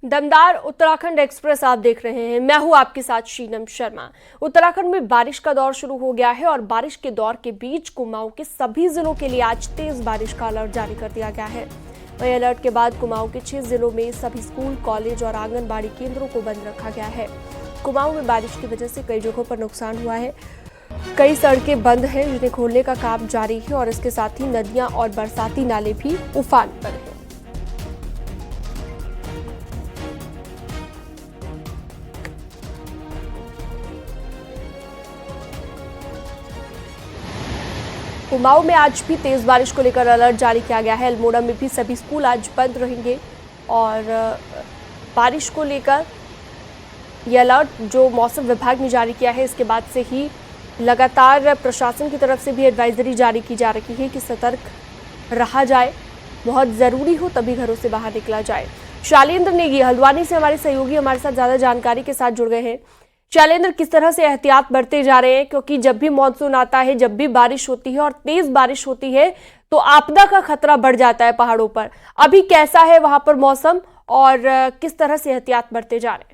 दमदार उत्तराखंड एक्सप्रेस आप देख रहे हैं। मैं हूं आपके साथ शीनम शर्मा। उत्तराखंड में बारिश का दौर शुरू हो गया है और बारिश के दौर के बीच कुमाऊं के सभी जिलों के लिए आज तेज बारिश का अलर्ट जारी कर दिया गया है। वहीं अलर्ट के बाद कुमाऊं के 6 जिलों में सभी स्कूल, कॉलेज और आंगनबाड़ी केंद्रों को बंद रखा गया है। कुमाऊं में बारिश की वजह से कई जगहों पर नुकसान हुआ है। कई सड़कें बंद हैं, जिन्हें खोलने का काम जारी है और इसके साथ ही नदियां और बरसाती नाले भी उफान पर हैं। कुमाऊं में आज भी तेज बारिश को लेकर अलर्ट जारी किया गया है। अल्मोड़ा में भी सभी स्कूल आज बंद रहेंगे और बारिश को लेकर यह अलर्ट जो मौसम विभाग ने जारी किया है, इसके बाद से ही लगातार प्रशासन की तरफ से भी एडवाइजरी जारी की जा रही है कि सतर्क रहा जाए, बहुत ज़रूरी हो तभी घरों से बाहर निकला जाए। शैलेंद्र नेगी हल्द्वानी से हमारे सहयोगी हमारे साथ ज़्यादा जानकारी के साथ जुड़ गए हैं। शैलेंद्र, किस तरह से एहतियात बरते जा रहे हैं, क्योंकि जब भी मानसून आता है, जब भी बारिश होती है और तेज बारिश होती है तो आपदा का खतरा बढ़ जाता है पहाड़ों पर। अभी कैसा है वहां पर मौसम और किस तरह से एहतियात बरते जा रहे हैं?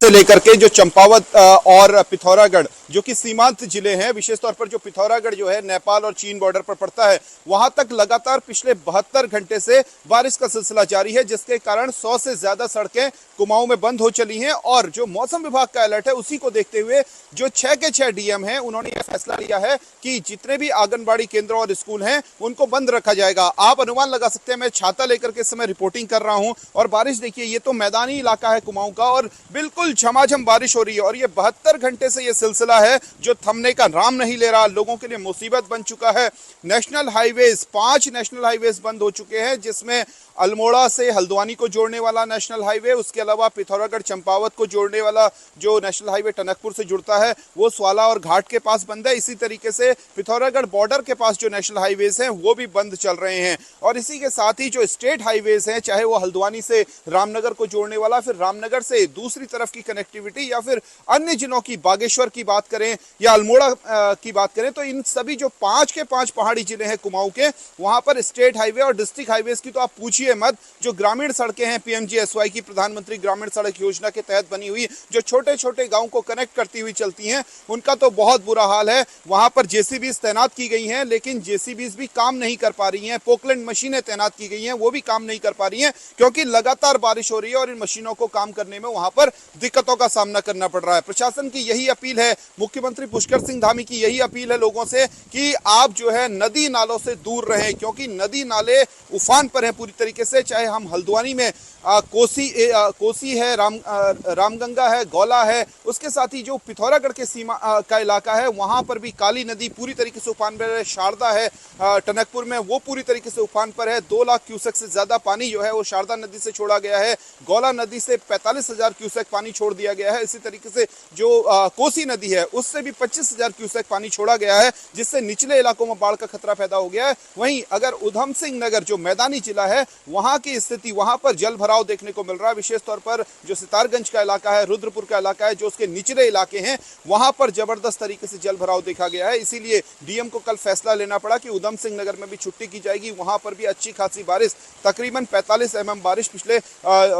से लेकर के जो चंपावत और पिथौरागढ़ जो कि सीमांत जिले हैं, विशेष तौर पर जो पिथौरागढ़ जो है नेपाल और चीन बॉर्डर पर पड़ता है, वहां तक लगातार पिछले 72 घंटे से बारिश का सिलसिला जारी है, जिसके कारण 100 से ज्यादा सड़कें कुमाऊं में बंद हो चली हैं। और जो मौसम विभाग का अलर्ट है, उसी को देखते हुए जो 6 के 6 डीएम हैं, उन्होंने यह फैसला लिया है कि जितने भी आंगनबाड़ी केंद्र और स्कूल हैं उनको बंद रखा जाएगा। आप अनुमान लगा सकते हैं, मैं छाता लेकर के इस समय रिपोर्टिंग कर रहा हूं और बारिश देखिए, ये तो मैदानी इलाका है कुमाऊं का और बिल्कुल झमाझम बारिश हो रही है। और ये 72 घंटे से ये सिलसिला है जो थमने का नाम नहीं ले रहा, लोगों के लिए मुसीबत बन चुका है। नेशनल हाईवेज 5 नेशनल हाईवेज बंद हो चुके हैं, जिसमें अल्मोड़ा से हल्द्वानी को जोड़ने वाला नेशनल हाईवे, उसके अलावा पिथौरागढ़ चंपावत को जोड़ने वाला जो नेशनल हाईवे टनकपुर से जुड़ता है वो स्वाला और घाट के पास बंद है। इसी तरीके से पिथौरागढ़ बॉर्डर के पास जो नेशनल हाईवेज हैं वो भी बंद चल रहे हैं। और इसी के साथ ही जो स्टेट हाईवेज हैं, चाहे वो हल्द्वानी से रामनगर को जोड़ने वाला, फिर रामनगर से दूसरी तरफ की कनेक्टिविटी, या फिर अन्य जिलों की बागेश्वर की बात करें या अल्मोड़ा की बात करें, तो इन सभी जो 5 के 5 पहाड़ी जिले हैं कुमाऊं के, वहां पर स्टेट हाईवे और डिस्ट्रिक्ट हाईवेज की तो आप पूछिए मत। जो ग्रामीण सड़कें हैं, पीएमजीएसवाई की प्रधानमंत्री ग्रामीण सड़क योजना के तहत बनी हुई, जो छोटे छोटे गांव को कनेक्ट करती हुई चलती हैं, उनका तो बहुत बुरा हाल है। वहां पर जेसीबीज तैनात की गई हैं, लेकिन जेसीबीज भी काम नहीं कर पा रही हैं। पोकलैंड मशीनें तैनात की गई हैं, वो भी काम नहीं कर पा रही हैं, क्योंकि लगातार बारिश हो रही है और इन मशीनों को काम करने में वहां पर दिक्कतों का सामना करना पड़ रहा है। प्रशासन की यही अपील है, मुख्यमंत्री पुष्कर सिंह धामी की यही अपील है लोगों से कि आप जो है नदी नालों से दूर रहें, क्योंकि नदी नाले उफान पर हैं पूरी तरीके से। चाहे हम हल्द्वानी में कोसी है, रामगंगा है, गौला है, उसके साथ ही जो पिथौरागढ़ के सीमा का इलाका है, वहां पर भी काली नदी पूरी तरीके से उफान पर है। शारदा है टनकपुर में, वो पूरी तरीके से उफान पर है। 2 लाख क्यूसेक से ज्यादा पानी जो है वो शारदा नदी से छोड़ा गया है। गौला नदी से 45,000 क्यूसेक पानी छोड़ दिया गया है। इसी तरीके से जो कोसी नदी है, उससे भी 25,000 क्यूसेक पानी छोड़ा गया है, जिससे निचले इलाकों में बाढ़ का खतरा पैदा हो गया है। वहीं अगर उधम सिंह नगर जो मैदानी जिला है, वहां की स्थिति, वहां पर जल भराव देखने को मिल रहा है। विशेष तौर पर जो सितारगंज का इलाका है, रुद्रपुर का इलाका है, जो उसके निचले इलाके हैं, वहां पर जबरदस्त तरीके से जल भराव देखा गया है। इसीलिए डीएम को कल फैसला लेना पड़ा कि उधम सिंह नगर में भी छुट्टी की जाएगी। वहां पर भी अच्छी खासी बारिश, तकरीबन 45 mm बारिश पिछले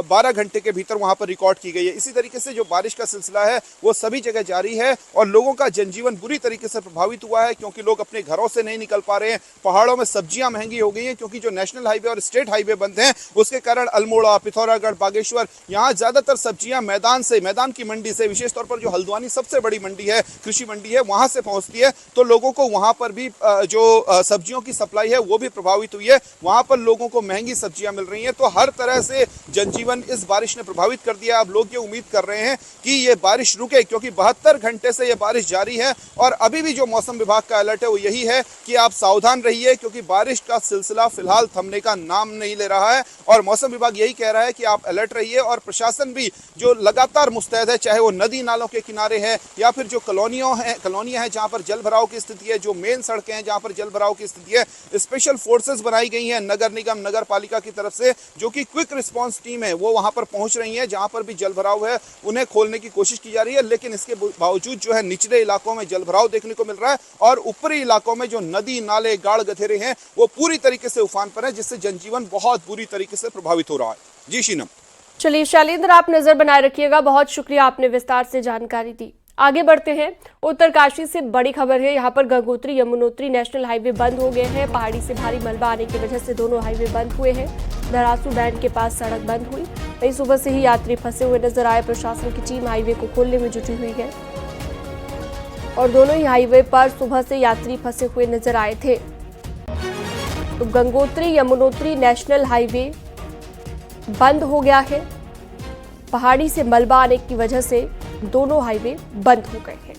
12 घंटे के भीतर वहां पर रिकॉर्ड की गई है। इसी तरीके से जो बारिश का सिलसिला है वो सभी जगह जारी है और लोगों का जनजीवन बुरी तरीके से प्रभावित हुआ है, क्योंकि लोग अपने घरों से नहीं निकल पा रहे हैं। पहाड़ों में सब्जियां महंगी हो गई हैं, क्योंकि जो नेशनल हाईवे और स्टेट हाईवे बंद हैं, उसके कारण अल्मोड़ा, पिथौरागढ़, बागेश्वर, यहाँ ज्यादातर सब्जियां मैदान की मंडी से, विशेष तौर पर जो हल्द्वानी सबसे बड़ी मंडी है, कृषि मंडी है, वहां से पहुंचती है। तो लोगों को वहां पर भी जो सब्जियों की सप्लाई है वो भी प्रभावित हुई है। वहां पर लोगों को महंगी सब्जियां मिल रही हैं। तो हर तरह से जनजीवन इस बारिश ने प्रभावित कर दिया। अब लोग ये उम्मीद कर रहे हैं कि ये बारिश रुके, क्योंकि 72 घंटे से ये बारिश जारी है और अभी भी जो मौसम विभाग का अलर्ट है वो यही है कि आप सावधान रहिए, क्योंकि बारिश का सिलसिला फिलहाल थमने का नाम नहीं ले रहा है। और मौसम विभाग यही कह रहा है कि आप अलर्ट रहिए और प्रशासन भी जो लगातार मुस्तैद है, चाहे वो नदी नालों के किनारे है या फिर जो कॉलोनियां हैं जहां पर जल भराव की स्थिति है, जो मेन सड़कें हैं जहां पर जल भराव की स्थिति है, स्पेशल फोर्सेस बनाई गई हैं नगर निगम, नगर पालिका की तरफ से, जो कि क्विक रिस्पांस टीम है वो वहां पर पहुंच रही है। जहां पर भी जल भराव है उन्हें खोलने की कोशिश की जा रही है, लेकिन इसके बावजूद जो है निचले इलाकों में जलभराव देखने को मिल रहा है और ऊपरी इलाकों में जो नदी नाले गाड़ गधेरे हैं वो पूरी तरीके से उफान पर है, जिससे जनजीवन बहुत बुरी तरीके से प्रभावित हो रहा है। जी शीनम। चलिए शैलेंद्र, आप नजर बनाए रखिएगा। बहुत शुक्रिया, आपने विस्तार से जानकारी दी। आगे बढ़ते हैं। उत्तरकाशी से बड़ी खबर है। यहाँ पर गंगोत्री यमुनोत्री नेशनल हाईवे बंद हो गए हैं। पहाड़ी से भारी मलबा आने की वजह से दोनों हाईवे बंद हुए हैं। धरासू बैंड के पास सड़क बंद हुई। वहीं सुबह से ही यात्री फंसे हुए नजर आए। प्रशासन की टीम हाईवे को खोलने में जुटी हुई है और दोनों ही हाईवे पर सुबह से यात्री फंसे हुए नजर आए थे। तो गंगोत्री यमुनोत्री नेशनल हाईवे बंद हो गया है। पहाड़ी से मलबा आने की वजह से दोनों हाईवे बंद हो गए हैं।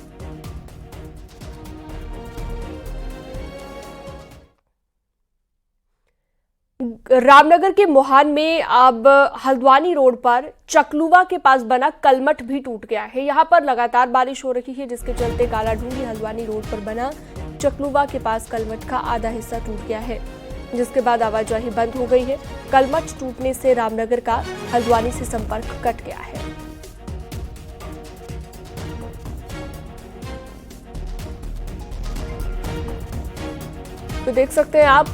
रामनगर के मोहान में अब हल्द्वानी रोड पर चकलुवा के पास बना कलमठ भी टूट गया है। यहां पर लगातार बारिश हो रही है, जिसके चलते कालाढूंगी हल्द्वानी रोड पर बना चकलुवा के पास कलमठ का आधा हिस्सा टूट गया है, जिसके बाद आवाजाही बंद हो गई है। कलमठ टूटने से रामनगर का हल्द्वानी से संपर्क कट गया है। तो देख सकते हैं आप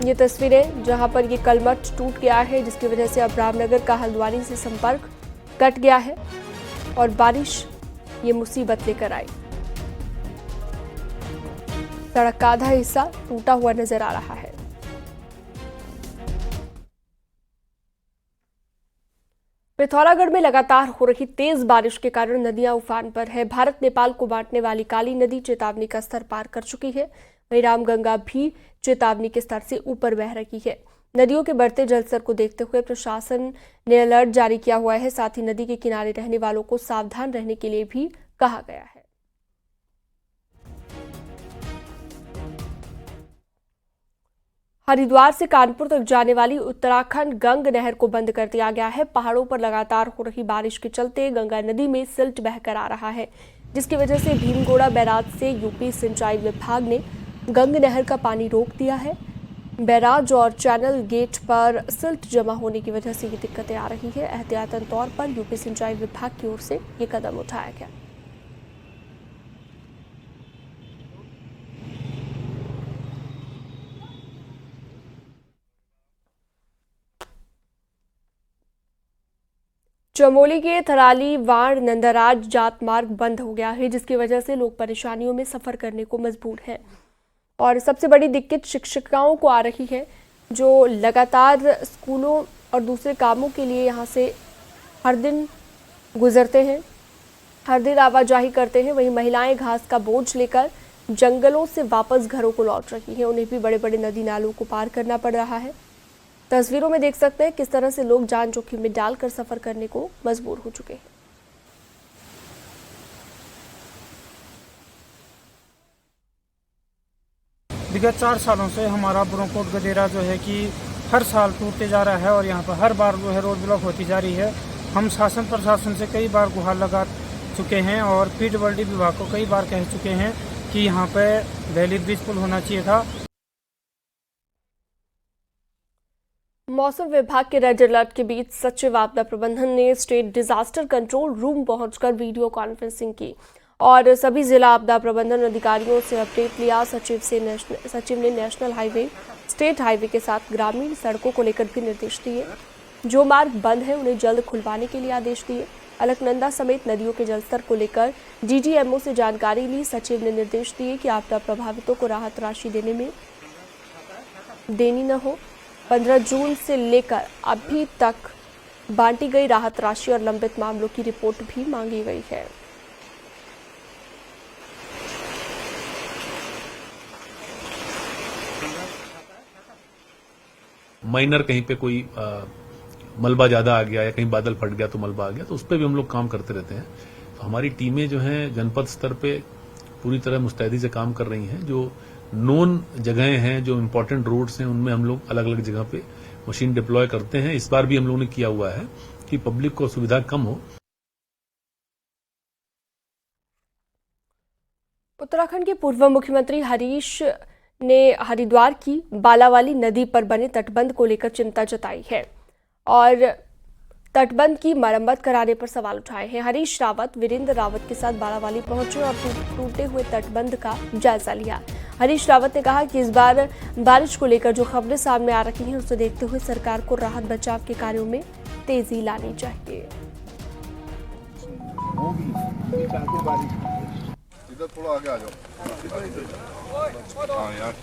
ये तस्वीरें, जहां पर ये कलमठ टूट गया है, जिसकी वजह से अब रामनगर का हल्द्वानी से संपर्क कट गया है और बारिश ये मुसीबत लेकर आई। सड़क का आधा हिस्सा टूटा हुआ नजर आ रहा है। पिथौरागढ़ में लगातार हो रही तेज बारिश के कारण नदियां उफान पर है। भारत नेपाल को बांटने वाली काली नदी चेतावनी का स्तर पार कर चुकी है। वहीं रामगंगा भी चेतावनी के स्तर से ऊपर बह रही है। नदियों के बढ़ते जलस्तर को देखते हुए प्रशासन ने अलर्ट जारी किया हुआ है। साथ ही नदी के किनारे रहने वालों को सावधान रहने के लिए भी कहा गया है। हरिद्वार से कानपुर तक जाने वाली उत्तराखंड गंग नहर को बंद कर दिया गया है। पहाड़ों पर लगातार हो रही बारिश के चलते गंगा नदी में सिल्ट बहकर आ रहा है, जिसकी वजह से भीमगोड़ा बैराज से यूपी सिंचाई विभाग ने गंग नहर का पानी रोक दिया है। बैराज और चैनल गेट पर सिल्ट जमा होने की वजह से ये दिक्कतें आ रही है। एहतियातन तौर पर यूपी सिंचाई विभाग की ओर से ये कदम उठाया गया। चमोली के थराली वाण नंदराज जात मार्ग बंद हो गया है, जिसकी वजह से लोग परेशानियों में सफर करने को मजबूर हैं। और सबसे बड़ी दिक्कत शिक्षिकाओं को आ रही है, जो लगातार स्कूलों और दूसरे कामों के लिए यहाँ से हर दिन गुजरते हैं, हर दिन आवाजाही करते हैं। वहीं महिलाएं घास का बोझ लेकर जंगलों से वापस घरों को लौट रही हैं। उन्हें भी बड़े बड़े नदी नालों को पार करना पड़ रहा है। तस्वीरों में देख सकते हैं किस तरह से लोग जान जोखिम में डालकर सफर करने को मजबूर हो चुके हैं। विगत 4 सालों से हमारा ब्रोकोट गदेरा जो है कि हर साल टूटते जा रहा है और यहाँ पर हर बार जो है रोड ब्लॉक होती जा रही है। हम शासन प्रशासन से कई बार गुहार लगा चुके हैं और पीडब्ल्यूडी विभाग को कई बार कह चुके हैं कि यहाँ पे वैली ब्रिज पुल होना चाहिए था। मौसम विभाग के रेड अलर्ट के बीच सचिव आपदा प्रबंधन ने स्टेट डिजास्टर कंट्रोल रूम पहुंचकर वीडियो कॉन्फ्रेंसिंग की और सभी जिला आपदा प्रबंधन अधिकारियों से अपडेट लिया। सचिव ने नेशनल हाईवे, स्टेट हाईवे के साथ ग्रामीण सड़कों को लेकर भी निर्देश दिए। जो मार्ग बंद है उन्हें जल्द खुलवाने के लिए आदेश दिए। अलकनंदा समेत नदियों के जलस्तर को लेकर डीडीएमओ से जानकारी ली। सचिव ने निर्देश दिए कि आपदा प्रभावितों को राहत राशि देनी न हो। 15 जून से लेकर अभी तक बांटी गई राहत राशि और लंबित मामलों की रिपोर्ट भी मांगी गई है। माइनर कहीं पे कोई मलबा ज्यादा आ गया या कहीं बादल फट गया तो मलबा आ गया, तो उस पर भी हम लोग काम करते रहते हैं। तो हमारी टीमें जो हैं जनपद स्तर पे पूरी तरह मुस्तैदी से काम कर रही हैं। जो नोन जगहें हैं, जो इम्पोर्टेंट रोड्स हैं, उनमें हम लोग अलग अलग जगह पे मशीन डिप्लॉय करते हैं। इस बार भी हम लोगों ने किया हुआ है कि पब्लिक को सुविधा कम हो। उत्तराखंड के पूर्व मुख्यमंत्री हरीश ने हरिद्वार की बालावाली नदी पर बने तटबंध को लेकर चिंता जताई है और तटबंध की मरम्मत कराने पर सवाल उठाए हैं। हरीश रावत वीरेंद्र रावत के साथ बारावाली पहुंचे और टूटे हुए तटबंध का जायजा लिया। हरीश रावत ने कहा कि इस बार बारिश को लेकर जो खबरें सामने आ रही हैं, उसे देखते हुए सरकार को राहत बचाव के कार्यों में तेजी लानी चाहिए। इधर थोड़ा आगे आ जाओ। हाँ यार,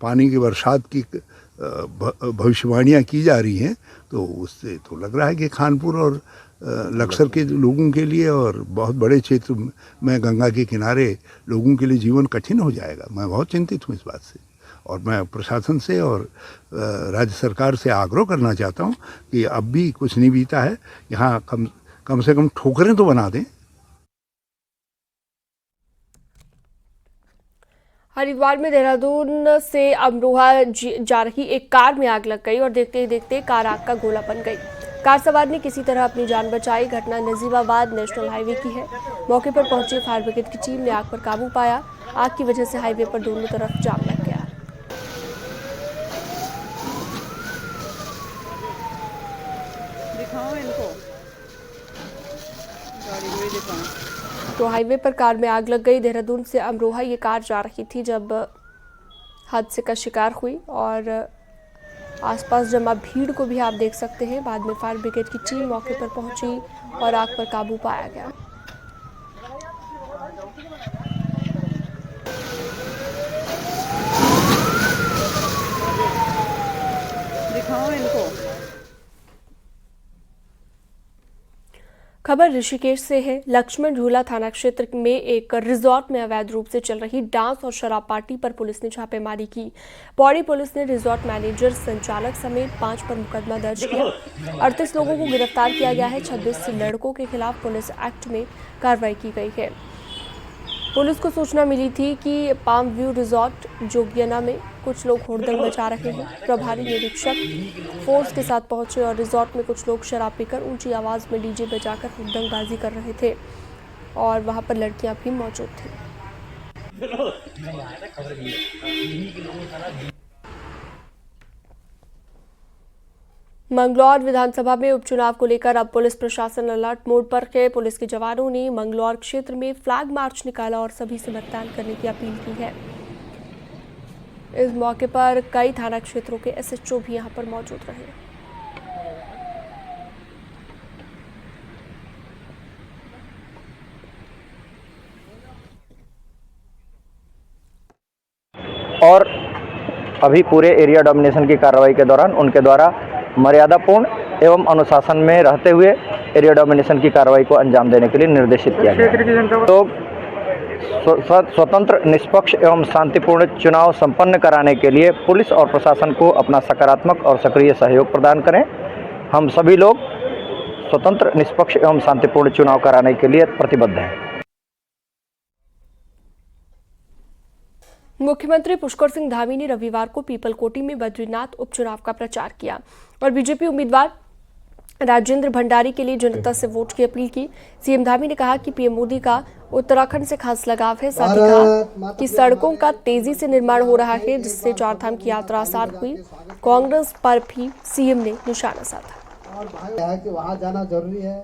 पानी की बरसात की भविष्यवाणियां की जा रही हैं, तो उससे तो लग रहा है कि खानपुर और लक्सर के लोगों के लिए और बहुत बड़े क्षेत्र में गंगा के किनारे लोगों के लिए जीवन कठिन हो जाएगा। मैं बहुत चिंतित हूँ इस बात से और मैं प्रशासन से और राज्य सरकार से आग्रह करना चाहता हूँ कि अब भी कुछ नहीं बीता है, यहाँ कम से कम ठोकरें तो बना दें। हरिद्वार में देहरादून से अमरोहा जा रही एक कार में आग लग गई और देखते ही देखते कार आग का गोला बन गई। कार सवार ने किसी तरह अपनी जान बचाई। घटना नजीबाबाद नेशनल हाईवे की है। मौके पर पहुंची फायर ब्रिगेड की टीम ने आग पर काबू पाया। आग की वजह से हाईवे पर दोनों तरफ जाम लग गया। दिखाओ इनको, गाड़ी को ही दिखाओ। तो हाईवे पर कार में आग लग गई। देहरादून से अमरोहा ये कार जा रही थी जब हादसे का शिकार हुई और आसपास जमा भीड़ को भी आप देख सकते हैं। बाद में फायर ब्रिगेड की टीम मौके पर पहुंची और आग पर काबू पाया गया। दिखाओ इनको। खबर ऋषिकेश से है। लक्ष्मण झूला थाना क्षेत्र में एक रिजॉर्ट में अवैध रूप से चल रही डांस और शराब पार्टी पर पुलिस ने छापेमारी की। पौड़ी पुलिस ने रिजॉर्ट मैनेजर, संचालक समेत 5 पर मुकदमा दर्ज किया। 38 लोगों को गिरफ्तार किया गया है। 26 लड़कों के खिलाफ पुलिस एक्ट में कार्रवाई की गई है। पुलिस को सूचना मिली थी कि पाम व्यू रिजॉर्ट जोगियाना में कुछ लोग हुड़दंग मचा रहे हैं। प्रभारी निरीक्षक फोर्स के साथ पहुंचे और रिजॉर्ट में कुछ लोग शराब पीकर ऊंची आवाज में डीजे बजाकर हुड़दंगबाजी कर रहे थे और वहां पर लड़कियां भी मौजूद थी। मंगलौर विधानसभा में उपचुनाव को लेकर अब पुलिस प्रशासन अलर्ट मोड पर है। पुलिस के जवानों ने मंगलौर क्षेत्र में फ्लैग मार्च निकाला और सभी से मतदान करने की अपील की है। इस मौके पर कई थाना क्षेत्रों के एसएचओ भी यहां पर मौजूद रहे। और अभी पूरे एरिया डोमिनेशन की कार्रवाई के दौरान उनके द्वारा मर्यादापूर्ण एवं अनुशासन में रहते हुए एरिया डोमिनेशन की कार्रवाई को अंजाम देने के लिए निर्देशित किया गया। तो स्वतंत्र, निष्पक्ष एवं शांतिपूर्ण चुनाव संपन्न कराने के लिए पुलिस और प्रशासन को अपना सकारात्मक और सक्रिय सहयोग प्रदान करें। हम सभी लोग स्वतंत्र, निष्पक्ष एवं शांतिपूर्ण चुनाव कराने के लिए प्रतिबद्ध हैं। मुख्यमंत्री पुष्कर सिंह धामी ने रविवार को पीपलकोटी में बद्रीनाथ उपचुनाव का प्रचार किया और बीजेपी उम्मीदवार राजेंद्र भंडारी के लिए जनता से वोट की अपील की। सीएम धामी ने कहा कि पीएम मोदी का उत्तराखंड से खास लगाव है। साथ ही कहा कि सड़कों का तेजी से निर्माण हो रहा है, जिससे चारधाम की यात्रा आसान हुई। कांग्रेस पर भी सीएम ने निशाना साधा। और भाई है कि वहाँ जाना जरूरी है।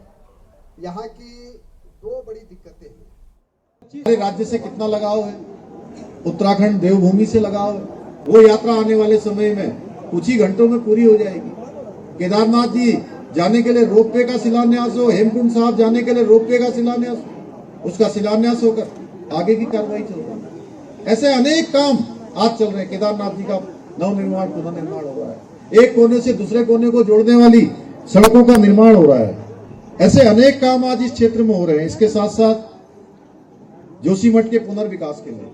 यहाँ की 2 बड़ी दिक्कतें हैं। राज्य से कितना लगाव है, उत्तराखंड देवभूमि से लगाव है। वो यात्रा आने वाले समय में कुछ ही घंटों में पूरी हो जाएगी। केदारनाथ जी जाने के लिए रोपवे का शिलान्यास हो, हेमकुंड साहब जाने के लिए रोपवे का शिलान्यास, उसका शिलान्यास होकर आगे की कार्रवाई चल रही है। ऐसे अनेक काम आज चल रहे हैं। केदारनाथ जी का नवनिर्माण, पुनर्निर्माण हो रहा है। एक कोने से दूसरे कोने को जोड़ने वाली सड़कों का निर्माण हो रहा है। ऐसे अनेक काम आज इस क्षेत्र में हो रहे हैं। इसके साथ साथ जोशीमठ के पुनर्विकास के लिए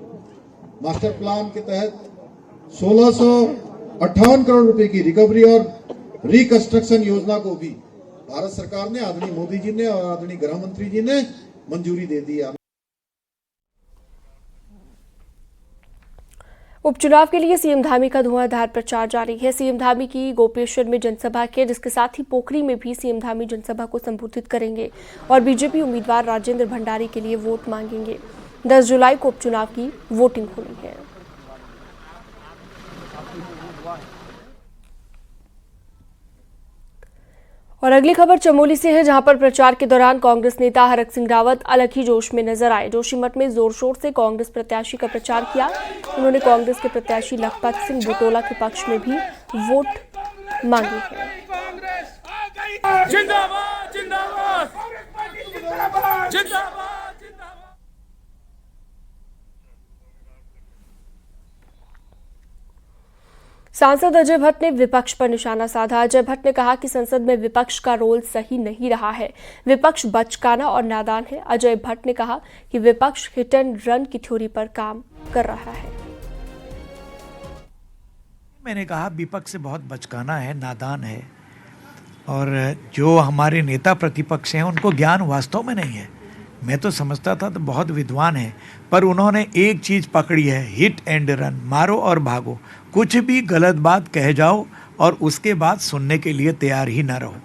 मास्टर प्लान के तहत 1658 करोड़ रुपए की रिकवरी और रिकंस्ट्रक्शन योजना को भी भारत सरकार ने, आदरणीय मोदी जी ने और आदरणीय गृह मंत्री जी ने मंजूरी दे दी है। उपचुनाव के लिए सीएम धामी का धुआंधार प्रचार जारी है। सीएम धामी की गोपेश्वर में जनसभा है, जिसके साथ ही पोखरी में भी सीएम धामी जनसभा को संबोधित करेंगे और बीजेपी उम्मीदवार राजेंद्र भंडारी के लिए वोट मांगेंगे। 10 जुलाई को उपचुनाव की वोटिंग होनी है। और अगली खबर चमोली से है, जहां पर प्रचार के दौरान कांग्रेस नेता हरक सिंह रावत अलग ही जोश में नजर आए। जोशीमठ में जोर शोर से कांग्रेस प्रत्याशी का प्रचार किया। उन्होंने कांग्रेस के प्रत्याशी लखपत सिंह बुटोला के पक्ष में भी वोट मांगे हैं। जिंदाबाद जिंदाबाद जिंदाबाद। सांसद अजय भट्ट ने विपक्ष पर निशाना साधा। अजय भट्ट ने कहा कि संसद में विपक्ष का रोल सही नहीं रहा है, विपक्ष बचकाना और नादान है। अजय भट्ट ने कहा कि विपक्ष हिट एंड रन की थ्योरी पर काम कर रहा है। मैंने कहा विपक्ष बहुत बचकाना है, नादान है, और जो हमारे नेता प्रतिपक्ष हैं उनको ज्ञान वास्तव में नहीं है। मैं तो समझता था तो बहुत विद्वान है, पर उन्होंने एक चीज़ पकड़ी है, हिट एंड रन, मारो और भागो। कुछ भी गलत बात कह जाओ और उसके बाद सुनने के लिए तैयार ही ना रहो।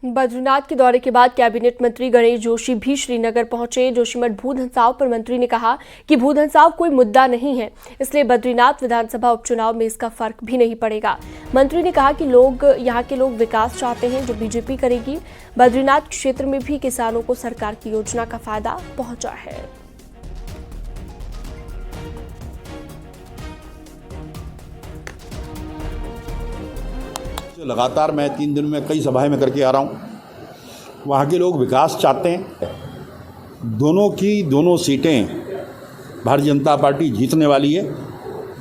बद्रीनाथ के दौरे के बाद कैबिनेट मंत्री गणेश जोशी भी श्रीनगर पहुंचे। जोशीमठ भूधंसाव पर मंत्री ने कहा कि भूधंसाव कोई मुद्दा नहीं है, इसलिए बद्रीनाथ विधानसभा उपचुनाव में इसका फर्क भी नहीं पड़ेगा। मंत्री ने कहा कि यहाँ के लोग विकास चाहते हैं जो बीजेपी करेगी। बद्रीनाथ क्षेत्र में भी किसानों को सरकार की योजना का फायदा पहुंचा है। लगातार मैं 3 दिन में कई सभाएं में करके आ रहा हूं। वहाँ के लोग विकास चाहते हैं। दोनों सीटें भारतीय जनता पार्टी जीतने वाली है।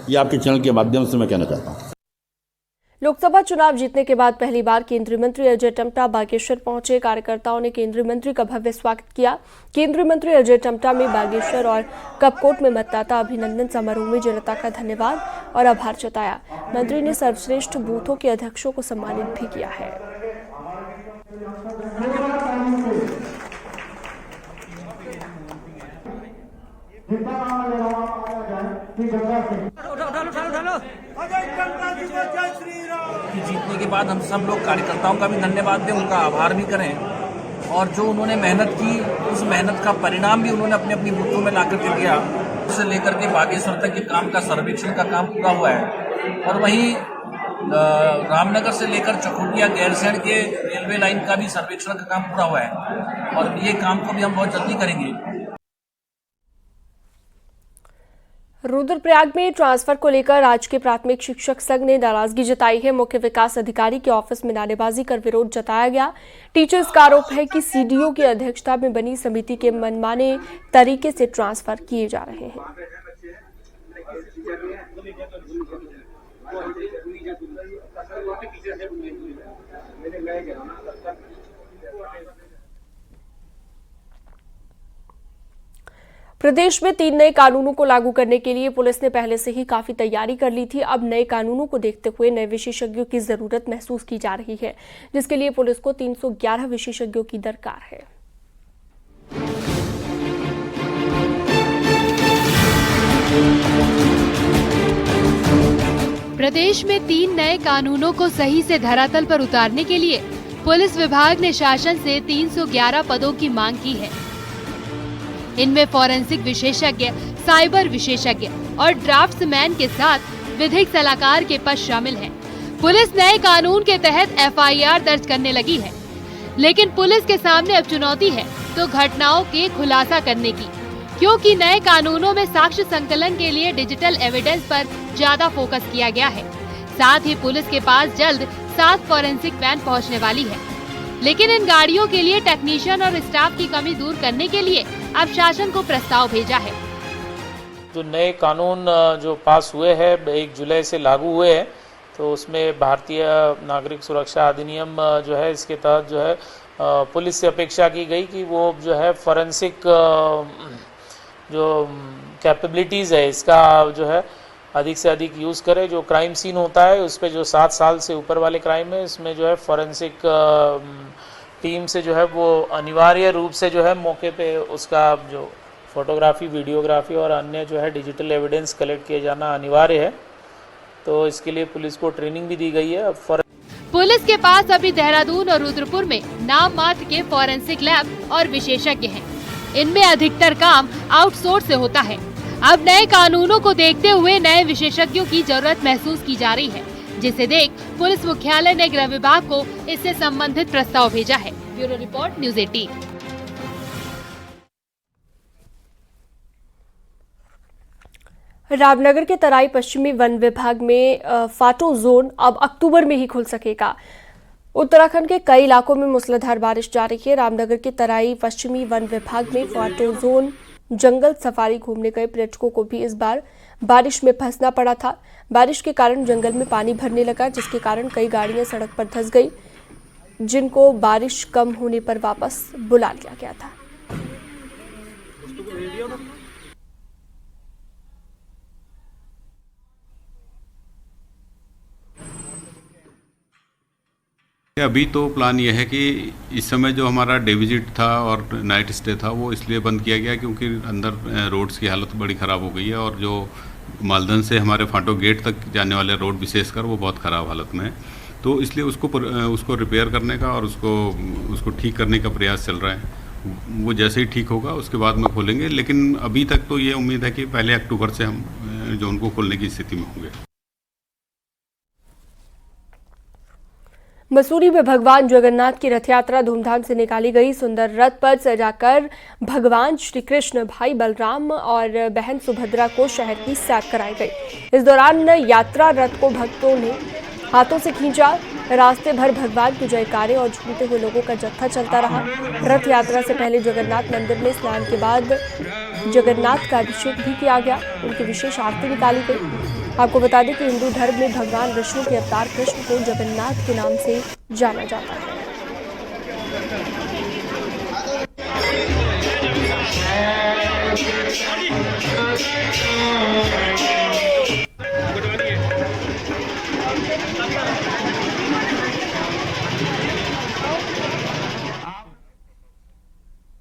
ये आपके चैनल के माध्यम से मैं कहना चाहता हूं। लोकसभा चुनाव जीतने के बाद पहली बार केंद्रीय मंत्री अजय टम्टा बागेश्वर पहुंचे। कार्यकर्ताओं ने केंद्रीय मंत्री का भव्य स्वागत किया। केंद्रीय मंत्री अजय टम्टा में बागेश्वर और कपकोट में मतदाता अभिनंदन समारोह में जनता का धन्यवाद और आभार जताया। मंत्री ने सर्वश्रेष्ठ बूथों के अध्यक्षों को सम्मानित भी किया है। जीतने के बाद हम सब लोग कार्यकर्ताओं का भी धन्यवाद दें, उनका आभार भी करें, और जो उन्होंने मेहनत की उस मेहनत का परिणाम भी उन्होंने अपनी अपनी बूथों में ला करके दिया। उससे लेकर के बागेश्वर तक के काम का सर्वेक्षण का काम पूरा हुआ है, और वहीं रामनगर से लेकर चकुटिया गैरसैंण के रेलवे लाइन का भी सर्वेक्षण का काम पूरा हुआ है, और ये काम को भी हम बहुत जल्दी करेंगे। रुद्रप्रयाग में ट्रांसफर को लेकर राजकीय प्राथमिक शिक्षक संघ ने नाराजगी जताई है। मुख्य विकास अधिकारी के ऑफिस में नारेबाजी कर विरोध जताया गया। टीचर्स का आरोप है कि सीडीओ की अध्यक्षता में बनी समिति के मनमाने तरीके से ट्रांसफर किए जा रहे हैं। प्रदेश में 3 नए कानूनों को लागू करने के लिए पुलिस ने पहले से ही काफी तैयारी कर ली थी। अब नए कानूनों को देखते हुए नए विशेषज्ञों की जरूरत महसूस की जा रही है, जिसके लिए पुलिस को 311 विशेषज्ञों की दरकार है। प्रदेश में 3 नए कानूनों को सही से धरातल पर उतारने के लिए पुलिस विभाग ने शासन से 311 पदों की मांग की है। इनमें फॉरेंसिक विशेषज्ञ, साइबर विशेषज्ञ और ड्राफ्ट्समैन के साथ विधिक सलाहकार के पद शामिल हैं। पुलिस नए कानून के तहत एफआईआर दर्ज करने लगी है, लेकिन पुलिस के सामने अब चुनौती है तो घटनाओं के खुलासा करने की, क्योंकि नए कानूनों में साक्ष्य संकलन के लिए डिजिटल एविडेंस पर ज्यादा फोकस किया गया है। साथ ही पुलिस के पास जल्द 7 फॉरेंसिक वैन पहुंचने वाली है, लेकिन इन गाड़ियों के लिए टेक्नीशियन और स्टाफ की कमी दूर करने के लिए अब शासन को प्रस्ताव भेजा है। जो नए कानून जो पास हुए हैं 1 जुलाई से लागू हुए हैं, तो उसमें भारतीय नागरिक सुरक्षा अधिनियम जो है, इसके तहत जो है पुलिस से अपेक्षा की गई कि वो जो है फॉरेंसिक जो कैपेबिलिटीज़ है इसका जो है अधिक से अधिक यूज़ करे। जो क्राइम सीन होता है उस पर जो 7 साल से ऊपर वाले क्राइम है, इसमें जो है फॉरेंसिक टीम से जो है वो अनिवार्य रूप से जो है मौके पे उसका जो फोटोग्राफी, वीडियोग्राफी और अन्य जो है डिजिटल एविडेंस कलेक्ट किए जाना अनिवार्य है। तो इसके लिए पुलिस को ट्रेनिंग भी दी गई है। पुलिस के पास अभी देहरादून और रुद्रपुर में नाम मात्र के फॉरेंसिक लैब और विशेषज्ञ हैं। इनमें अधिकतर काम आउटसोर्स से होता है। अब नए कानूनों को देखते हुए नए विशेषज्ञों की जरूरत महसूस की जा रही है, जिसे देख पुलिस मुख्यालय ने गृह विभाग को इससे संबंधित प्रस्ताव भेजा है। Bureau report news 18। रामनगर के तराई पश्चिमी वन विभाग में फाटो जोन अब अक्टूबर में ही खुल सकेगा। उत्तराखंड के कई इलाकों में मूसलाधार बारिश जारी है। रामनगर के तराई पश्चिमी वन विभाग में फाटो जोन जंगल सफारी घूमने गए पर्यटकों को भी इस बार बारिश में फंसना पड़ा था। बारिश के कारण जंगल में पानी भरने लगा, जिसके कारण कई गाड़ियां सड़क पर धंस गई, जिनको बारिश कम होने पर वापस बुला लिया गया था। अभी तो प्लान ये है कि इस समय जो हमारा डे विजिट था और नाइट स्टे था वो इसलिए बंद किया गया क्योंकि अंदर रोड्स की हालत बड़ी ख़राब हो गई है और जो मालदन से हमारे फाटो गेट तक जाने वाले रोड विशेषकर वो बहुत ख़राब हालत में है। तो इसलिए उसको रिपेयर करने का और उसको ठीक करने का प्रयास चल रहा है। वो जैसे ही ठीक होगा उसके बाद में खोलेंगे, लेकिन अभी तक तो ये उम्मीद है कि पहले अक्टूबर से हम जो उनको खोलने की स्थिति में होंगे। मसूरी में भगवान जगन्नाथ की रथ यात्रा धूमधाम से निकाली गई। सुंदर रथ पर सजाकर भगवान श्री कृष्ण, भाई बलराम और बहन सुभद्रा को शहर की सैर कराई गई। इस दौरान यात्रा रथ को भक्तों ने हाथों से खींचा। रास्ते भर भगवान की जयकारे और झूमते हुए लोगों का जत्था चलता रहा। रथ यात्रा से पहले जगन्नाथ मंदिर में स्नान के बाद जगन्नाथ का अभिषेक भी किया गया। उनकी विशेष आरती निकाली गई। आपको बता दें कि हिंदू धर्म में भगवान विष्णु के अवतार कृष्ण को जगन्नाथ के नाम से जाना जाता है।